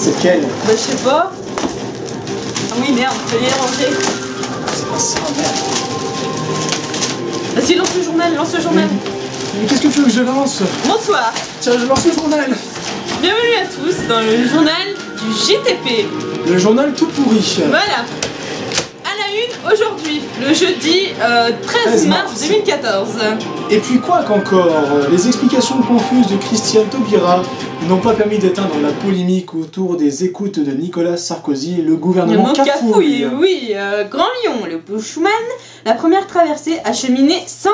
C'est lequel? Bah je sais pas. Ah oui merde, je vais les ranger. C'est pas ça, merde. Vas-y, lance le journal, lance le journal. Mais qu'est-ce que tu veux que je lance? Bonsoir. Tiens, je lance le journal. Bienvenue à tous dans le journal du JTP. Le journal tout pourri. Voilà. À la une aujourd'hui, le jeudi 13 mars 2014. Et puis quoi qu'encore, les explications confuses de Christiane Taubira n'ont pas permis d'éteindre la polémique autour des écoutes de Nicolas Sarkozy et le gouvernement cafouille. Oui, Grand Lyon, le Bushman, la première traversée acheminée sans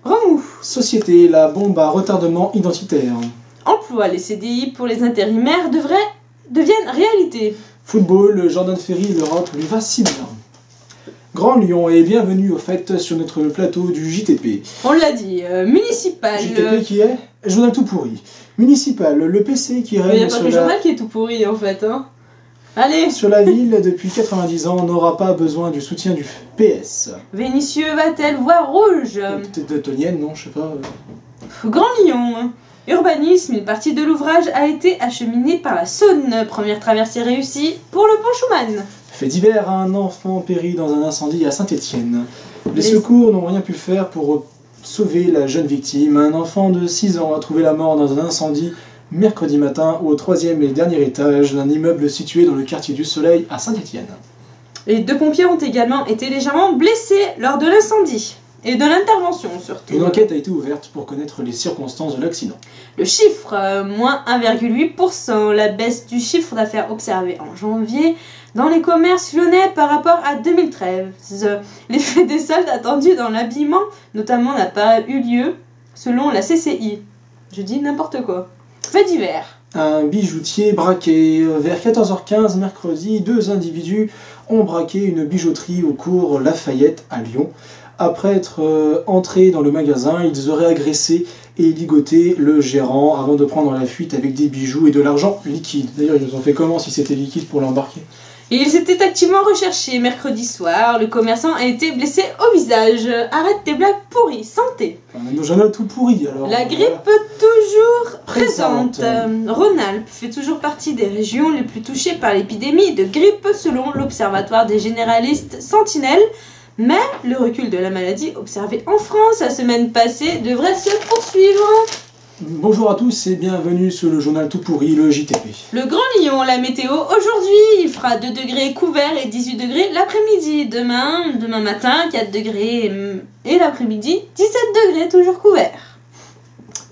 remous. Société, la bombe à retardement identitaire. Emploi, les CDI pour les intérimaires deviennent réalité. Football, Jordan Ferry, l'Europe lui va si bien. Grand Lyon et bienvenue au fait sur notre plateau du JTP. On l'a dit, municipal. JTP qui est journal tout pourri. Municipal, le PC qui Il n'y règne a pas que le journal qui est tout pourri en fait. Hein. Allez. Sur la ville depuis 90 ans, on n'aura pas besoin du soutien du PS. Vénitieux va-t-elle voir rouge? Peut-être daltonienne, non, je sais pas. Grand Lyon. Urbanisme, une partie de l'ouvrage a été acheminée par la Saône. Première traversée réussie pour le pont Schumann. Fait divers, un enfant périt dans un incendie à Saint-Étienne. Les secours n'ont rien pu faire pour sauver la jeune victime. Un enfant de 6 ans a trouvé la mort dans un incendie mercredi matin au 3e et dernier étage d'un immeuble situé dans le quartier du Soleil à Saint-Étienne. Les 2 pompiers ont également été légèrement blessés lors de l'incendie. Et de l'intervention surtout. Une enquête a été ouverte pour connaître les circonstances de l'accident. Le chiffre, moins 1,8%, la baisse du chiffre d'affaires observé en janvier dans les commerces lyonnais par rapport à 2013. L'effet des soldes attendus dans l'habillement, notamment, n'a pas eu lieu selon la CCI. Je dis n'importe quoi. Fait divers. Un bijoutier braqué. Vers 14h15 mercredi, 2 individus ont braqué une bijouterie au cours Lafayette à Lyon. Après être entrés dans le magasin, ils auraient agressé et ligoté le gérant avant de prendre la fuite avec des bijoux et de l'argent liquide. D'ailleurs, ils nous ont fait comment si c'était liquide pour l'embarquer? Et ils étaient activement recherchés mercredi soir. Le commerçant a été blessé au visage. Arrête tes blagues pourries, santé. Nos journaux tout pourri alors. La grippe toujours présente. Rhône-Alpes fait toujours partie des régions les plus touchées par l'épidémie de grippe selon l'Observatoire des généralistes Sentinelle. Mais le recul de la maladie observé en France la semaine passée devrait se poursuivre. Bonjour à tous et bienvenue sur le journal tout pourri, le JTP. Le Grand Lyon, la météo aujourd'hui, il fera 2 degrés couverts et 18 degrés l'après-midi. Demain matin, 4 degrés et l'après-midi, 17 degrés toujours couverts.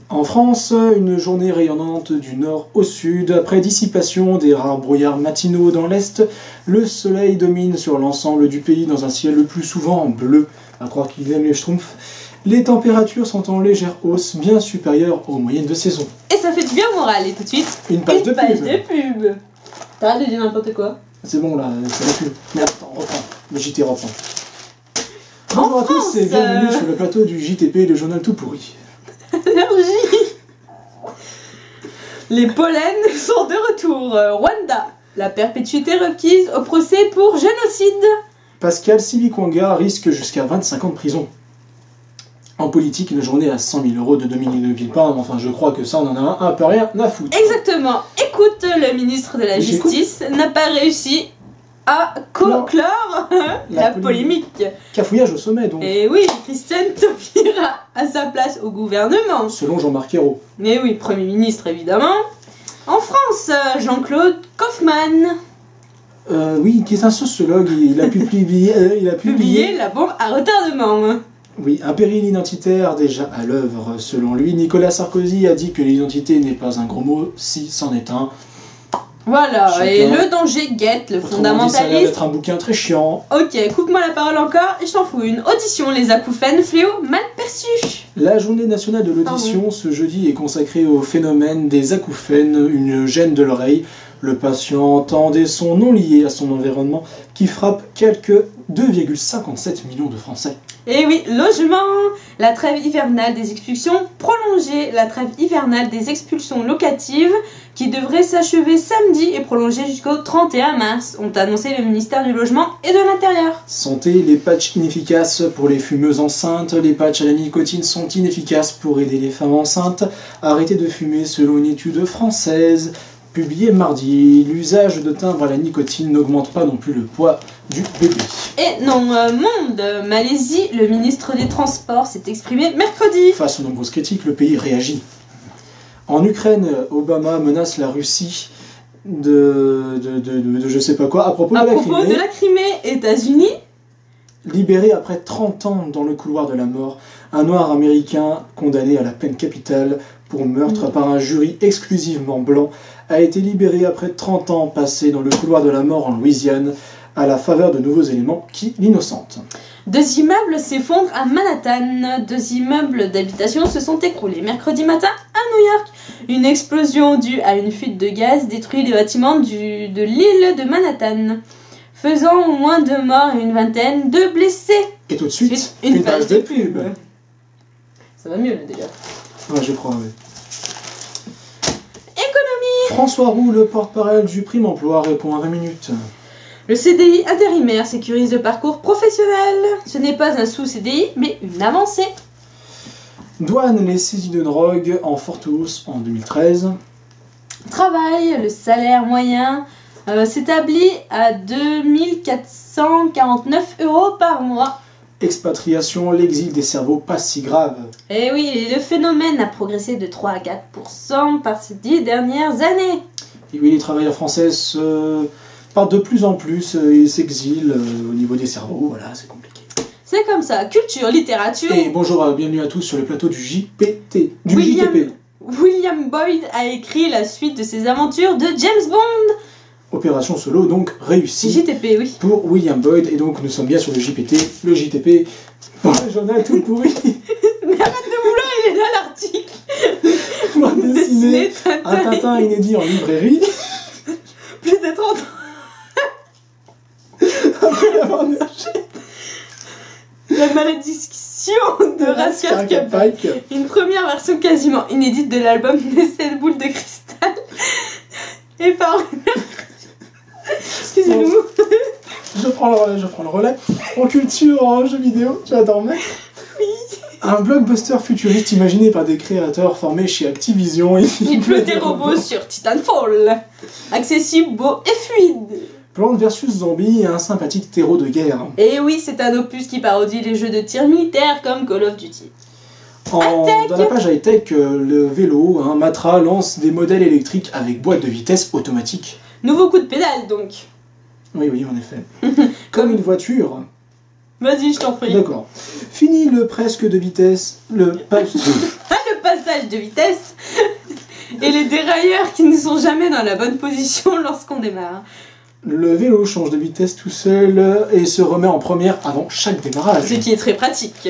En France, une journée rayonnante du nord au sud. Après dissipation des rares brouillards matinaux dans l'est, le soleil domine sur l'ensemble du pays dans un ciel le plus souvent bleu, à croire qu'il aime les schtroumpfs. Les températures sont en légère hausse, bien supérieures aux moyennes de saison. Et ça fait du bien au moral, et tout de suite, une page de pub. T'arrêtes de dire n'importe quoi. C'est bon là, c'est la pub. Merde, attends, reprends. Le JT reprend. Bonjour à tous et bienvenue sur le plateau du JTP, le journal tout pourri. Allergie. Les pollens sont de retour. Rwanda, la perpétuité requise au procès pour génocide. Pascal Sibikwanga risque jusqu'à 25 ans de prison. En politique, une journée à 100 000 € de Dominique de Villepin, enfin je crois que ça on en a un peu rien à foutre. Exactement. Écoute, le ministre de la Justice n'a pas réussi à clore la polémique. Cafouillage au sommet donc. Et oui, Christiane Taubira à sa place au gouvernement. Selon Jean-Marc Ayrault. Mais oui, Premier ministre évidemment. En France, Jean-Claude Kaufmann. Oui, qui est un sociologue, il a publié La bombe à retardement. Oui, un péril identitaire déjà à l'œuvre. Selon lui, Nicolas Sarkozy a dit que l'identité n'est pas un gros mot, si c'en est un. Voilà, chacun, et le danger guette, le fondamentaliste. Ça a l'air d'être un bouquin très chiant. Ok, coupe-moi la parole encore et je t'en fous une. Audition, les acouphènes, fléau mal perçu. La journée nationale de l'audition, ce jeudi, est consacrée au phénomène des acouphènes, une gêne de l'oreille. Le patient entend des sons non liés à son environnement qui frappent quelques 2,57 millions de Français. Et oui, logement, la trêve hivernale des expulsions prolongée, la trêve hivernale des expulsions locatives qui devrait s'achever samedi et prolonger jusqu'au 31 mars, ont annoncé le ministère du Logement et de l'Intérieur. Santé, les patchs inefficaces pour les fumeuses enceintes, les patchs à la nicotine sont inefficaces pour aider les femmes enceintes. Arrêtez de fumer selon une étude française. Publié mardi, l'usage de timbres à la nicotine n'augmente pas non plus le poids du bébé. Et non, monde, Malaisie, le ministre des Transports s'est exprimé mercredi. Face aux nombreuses critiques, le pays réagit. En Ukraine, Obama menace la Russie de je sais pas quoi à propos de la Crimée. États-Unis. Libéré après 30 ans dans le couloir de la mort, un noir américain condamné à la peine capitale pour meurtre par un jury exclusivement blanc a été libéré après 30 ans passés dans le couloir de la mort en Louisiane à la faveur de nouveaux éléments qui l'innocentent. 2 immeubles s'effondrent à Manhattan. 2 immeubles d'habitation se sont écroulés mercredi matin à New York. Une explosion due à une fuite de gaz détruit les bâtiments de l'île de Manhattan, faisant au moins 2 morts et une vingtaine de blessés. Et tout de suite, une page de pub. Ça va mieux là d'ailleurs. Ouais, je crois, oui. Économie. François Roux, le porte-parole du Prime Emploi, répond à 20 minutes. Le CDI intérimaire sécurise le parcours professionnel. Ce n'est pas un sous-CDI, mais une avancée. Douane, les saisies de drogue en forte hausse en 2013. Travail, le salaire moyen s'établit à 2449 € par mois. Expatriation, l'exil des cerveaux pas si grave. Eh oui, le phénomène a progressé de 3 à 4% par ces 10 dernières années. Et oui, les travailleurs français partent de plus en plus, ils s'exilent au niveau des cerveaux, voilà, c'est compliqué. C'est comme ça, culture, littérature... Et bonjour, bienvenue à tous sur le plateau du JPT, JTP. William Boyd a écrit la suite de ses aventures de James Bond. Opération solo, donc réussie. JTP, oui. Pour William Boyd, et donc nous sommes bien sur le JPT, le JTP. Oh, j'en ai tout pourri. Mais arrête de vouloir, il est là l'article. Bande dessinée, un Tintin inédit en librairie. Plus de 30 ans. Après l'avoir nagé. La malédiction de Raskar Pike. Une première version quasiment inédite de l'album des 7 boules de cristal. Et par... Excusez-nous. Je prends le relais. En culture, en jeux vidéo, tu vas t'en remettre. Oui. Un blockbuster futuriste imaginé par des créateurs formés chez Activision. Il pleut des robots sur Titanfall. Accessible, beau et fluide. Plante vs Zombie et un sympathique terreau de guerre. Et oui, c'est un opus qui parodie les jeux de tir militaire comme Call of Duty. Dans la page high-tech, le vélo, Matra lance des modèles électriques avec boîte de vitesse automatique. Nouveau coup de pédale donc. Oui, en effet. Comme une voiture. Vas-y, je t'en prie. D'accord. Fini le presque de vitesse, le passage de vitesse et les dérailleurs qui ne sont jamais dans la bonne position lorsqu'on démarre. Le vélo change de vitesse tout seul et se remet en première avant chaque démarrage. Ce qui est très pratique.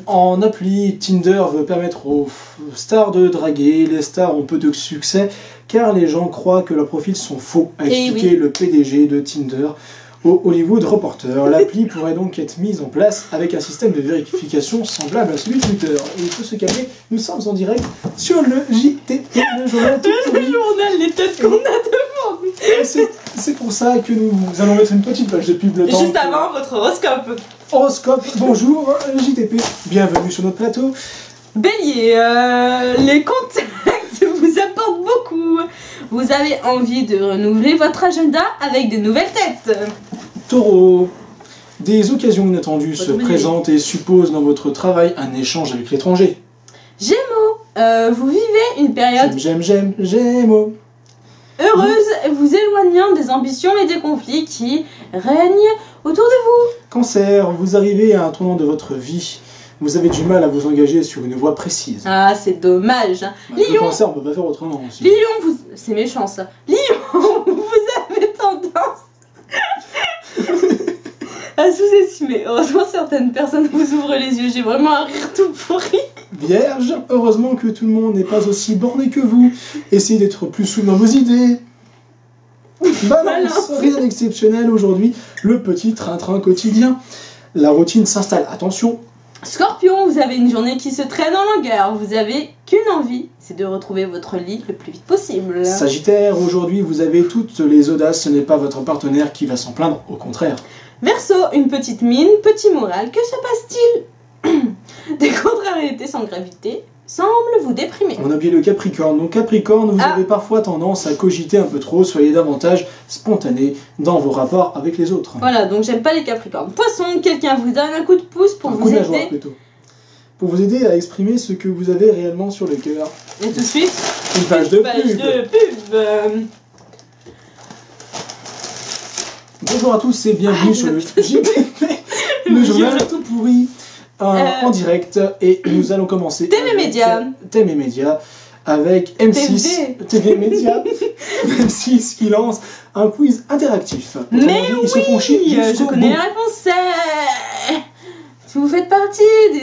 En appli, Tinder veut permettre aux stars de draguer. Les stars ont peu de succès car les gens croient que leurs profils sont faux, a expliqué le PDG de Tinder au Hollywood Reporter. L'appli pourrait donc être mise en place avec un système de vérification semblable à celui de Twitter. Et il faut se calmer, nous sommes en direct sur le JTP, le journal tout pourri. Le journal, les têtes qu'on a devant. C'est pour ça que nous allons mettre une petite page de pub le temps. Juste avant votre horoscope. Horoscope, bonjour, JTP, bienvenue sur notre plateau. Bélier, les contacts vous apportent beaucoup. Vous avez envie de renouveler votre agenda avec de nouvelles têtes. Taureau, des occasions inattendues se présentent et supposent dans votre travail un échange avec l'étranger. Gémeaux, vous vivez une période Gémeaux. Heureuse, vous éloignant des ambitions et des conflits qui règnent autour de vous. Cancer, vous arrivez à un tournant de votre vie. Vous avez du mal à vous engager sur une voie précise. Ah, c'est dommage. Le cancer, on peut pas faire autrement aussi. Lion, c'est méchant ça. Lion, vous avez tendance à sous-estimer. Heureusement, certaines personnes vous ouvrent les yeux. J'ai vraiment un rire tout pourri. Vierge, heureusement que tout le monde n'est pas aussi borné que vous. Essayez d'être plus souple dans vos idées. Balance, rien d'exceptionnel aujourd'hui. Le petit train-train quotidien. La routine s'installe. Attention. Scorpion, vous avez une journée qui se traîne en longueur. Vous avez qu'une envie, c'est de retrouver votre lit le plus vite possible. Sagittaire, aujourd'hui vous avez toutes les audaces. Ce n'est pas votre partenaire qui va s'en plaindre, au contraire. Verseau, une petite mine, petit moral. Que se passe-t-il? Des contrariétés sans gravité semble vous déprimer. On a oublié le Capricorne. Donc Capricorne, vous avez parfois tendance à cogiter un peu trop, soyez davantage spontané dans vos rapports avec les autres. Voilà, donc j'aime pas les Capricornes. Poisson, quelqu'un vous donne un coup de pouce pour vous aider. Plutôt. Pour vous aider à exprimer ce que vous avez réellement sur le cœur. Et tout de suite, une page de pub. Bonjour à tous et bienvenue sur le JPP, le journal tout pourri en direct. Et nous allons commencer TV Média. TV Média avec M6 TV Média M6 qui lance un quiz interactif. Mais ils se font chier je connais la réponse. Si vous faites partie des...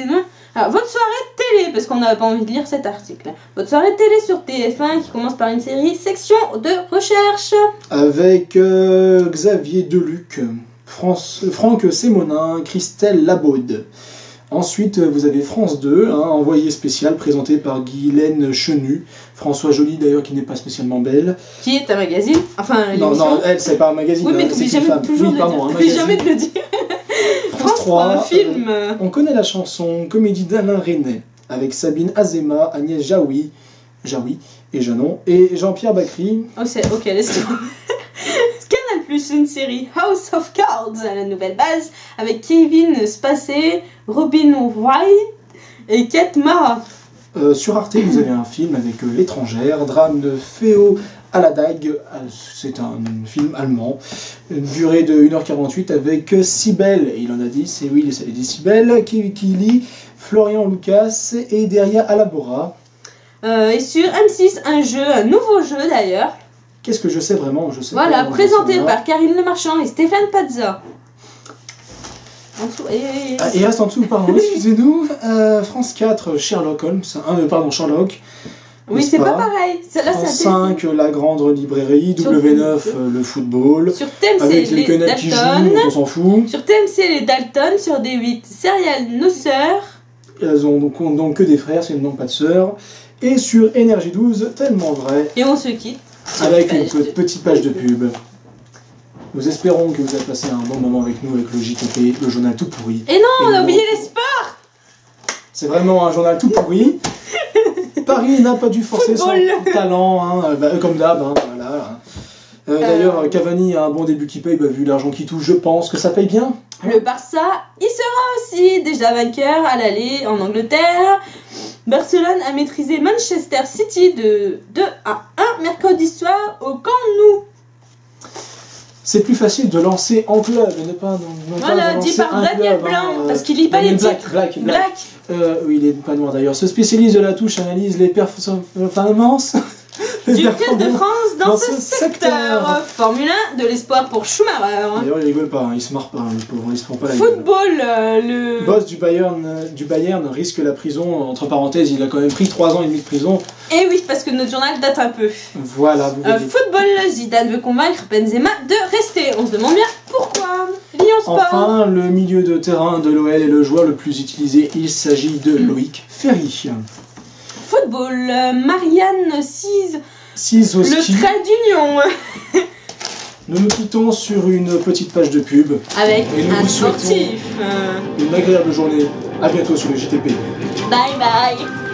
Alors, votre soirée télé, parce qu'on n'a pas envie de lire cet article. Votre soirée télé sur TF1 qui commence par une série section de recherche. Avec Xavier Deluc, Franck Sémonin, Christelle Labaude. Ensuite, vous avez France 2, envoyé spécial présenté par Guylaine Chenu. François Joly d'ailleurs qui n'est pas spécialement belle. Qui est un magazine. Enfin, non, elle c'est pas un magazine. Oui, mais t'oublies jamais, jamais de le dire. France 3, film. On connaît la chanson, comédie d'Alain Resnais, avec Sabine Azéma, Agnès Jaoui et Janon, et Jean-Pierre Bacry. Oh, ok, laisse-moi. Canal Plus, une série House of Cards à la nouvelle base, avec Kevin Spacey, Robin Wright et Kate Mara. Sur Arte, vous avez un film avec L'étrangère, drame de Féo à la dague, c'est un film allemand, une durée de 1h48 avec Cybèle, et il en a dit, c'est Cybèle, Kili, Florian Lucas et Deria Alabora. Et sur M6, un nouveau jeu d'ailleurs. Qu'est-ce que je sais vraiment? Voilà, présenté par Karine Le Marchand et Stéphane Pazza. En dessous, il reste en dessous, pardon, excusez-nous. France 4, Sherlock Holmes, Sherlock. Oui, c'est pas pareil. France 5, La Grande Librairie, W9, le football. Sur TMC, avec les Quenelles qui jouent, on s'en fout. Sur TMC, les Dalton, sur D8, Serial Nos Sœurs. Elles ont donc que des frères, elles n'ont pas de sœurs. Et sur Énergie 12, Tellement Vrai. Et on se quitte. Avec une petite page de pub. Nous espérons que vous avez passé un bon moment avec nous, avec le JTP, le journal tout pourri. Et non, on a oublié les sports. C'est vraiment un journal tout pourri. Paris n'a pas dû forcer son talent, comme d'hab. Voilà. D'ailleurs, Cavani a un bon début qui paye, vu l'argent qu'il touche, je pense que ça paye bien. Le Barça, il sera aussi déjà vainqueur à l'aller en Angleterre. Barcelone a maîtrisé Manchester City de 2-1 mercredi soir au Camp Nou. voilà, dit par Daniel Blanc, parce qu'il lit pas les titres. Black. Oui, il est pas noir d'ailleurs. Se spécialise de la touche, analyse les performances du Tour de France dans ce secteur. Formule 1, de l'espoir pour Schumacher. D'ailleurs, il rigole pas, il se marre pas, le pauvre, il se prend pas la gueule. Football, le boss du Bayern risque la prison. Entre parenthèses, il a quand même pris 3 ans et demi de prison. Et oui, parce que notre journal date un peu. Voilà. Football, Zidane veut convaincre Benzema de rester. On se demande bien pourquoi. Lyon Sport. Enfin, le milieu de terrain de l'OL est le joueur le plus utilisé. Il s'agit de Loïc Ferry. Football, Marianne Cise. Le trait d'union. Nous nous quittons sur une petite page de pub. Avec un sportif. Une agréable journée. À bientôt sur le JTP. Bye bye.